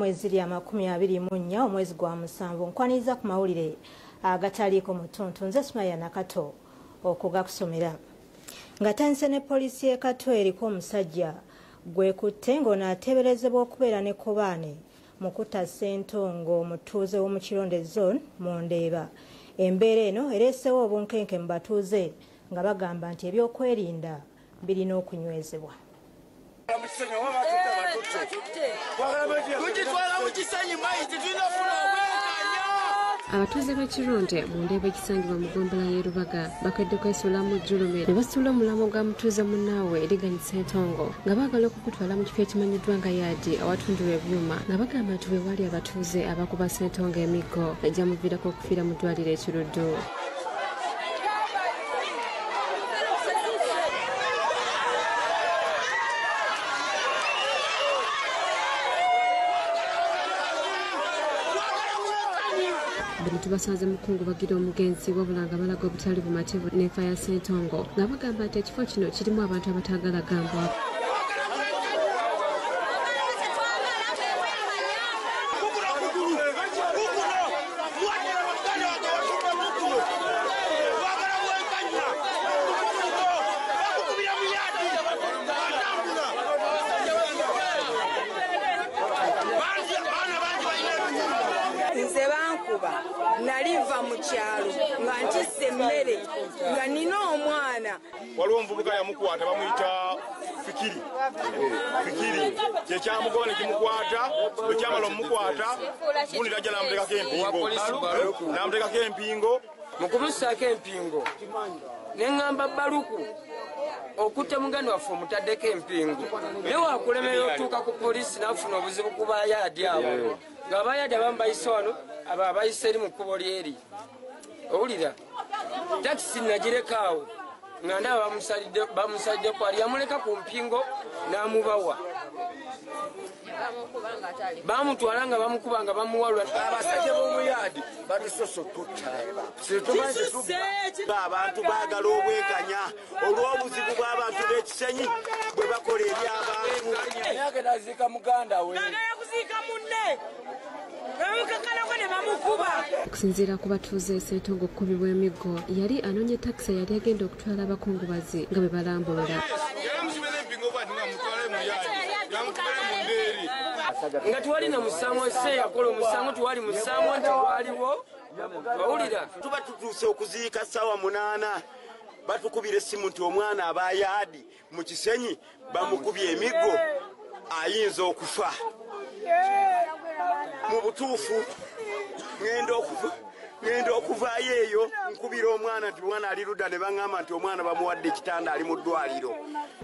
mwezi lya 24 omwezi gwa musanvu nkwaniza ku mawulire agataliiko mutuntu nze Sumaya Nakato okugakusomera. Nga tanse ne poliisi y'e Kato eriko omusajja gwekutte ng'onaateeberezebwa okubeera ne Kobaane mu kutta Ssentongo omutuuze w'omu Kironde Zone mu Ndeeba. Embeera eno ereesewo obunkenke mu batuuze nga bagamba nti ebyokwerinda birina okunywezebwa. Abatuuze b'e Kironde mu Ndeeba ekisangibwa mu ggombolola y'e Rubaga bakedde kwesuula mu jjulume ne basuula omulamu gwa mutuuze munnaabwe eriganyisa Ssentongo nga baagala okukutwala mu kifo ekimanyiddwa nga yaadi awatundibwa ebyuma nga bagamba nti bwe wali abatuuze abakuba Ssentongo emiggo ajja muviirako okufiira mu ddwaliro ekiruddu. Bino tubasanze mukungu bagira omugenzi wabula nga balaga obutali bumativu n'enfa ya Ssentongo nga bagamba nti ekifo kino kirimu abantu abataagala gambwa. Naliva mu kyalo nga ntisse emmere nga nina omwana. Waliwo omuvubuka yamukwata bamuyita Fikiri kyekyamugoba ne kimukwata bwe kyamala omukwata gundi najja n'amuteekako empingo mu kumusaako empingo ne ŋŋamba Baluku okutta muganda waffe omutaddeko empingo naye wakulemerera otuuka ku poliisi n'afuna obuzibu ku bayaadi abo nga abayaadi abamu bayise wano abo abayise eri mu kkubo lyeri. Owulira takisi nagireka awo nga ndaba bamusalidde kwali yamuleka ku mpingo n'amubawa bamutwala nga bamukuba nga bamuwalula. Abasajja b'omuyaadi batusoso tutta abantu baagala obwenkanya olw'obuzibu bw'abantu b'ekisenyi bwe bakola eri abantu. Agenda aziika muganda we okusinziira ku batuuze Ssentongo okukubibwa emiggo yali anoonya takisi yali agenda okutwala abakungubazi nga bwe balambulula. Nga tuwali na musango ese yakola omusango tuwali musango nti waliwo. Owulira tuba tutuuse okuziika ssaawa 8 batukubira essimu nti omwana abayaadi mu Kisenyi bamukubye emiggo ayinza okufa. Mu butuufu ngenda okuvaayo eyo nkubira omwana nti omwana ali ludda ne baŋŋamba nti omwana bamuwadde ekitanda ali mu ddwaliro.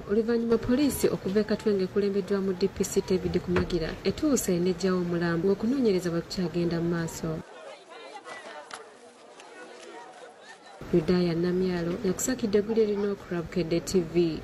Oluvannyuma poliisi okuva e Katwenge ekulembeddwamu DPC Etabudde kumagira etuuse n'eggyawo omulambo ng'okunoonyereza bwe kukyagenda mu maaso. Yudaya Namyalo yakusakidde eggulu erina okulaba Bukedde TV.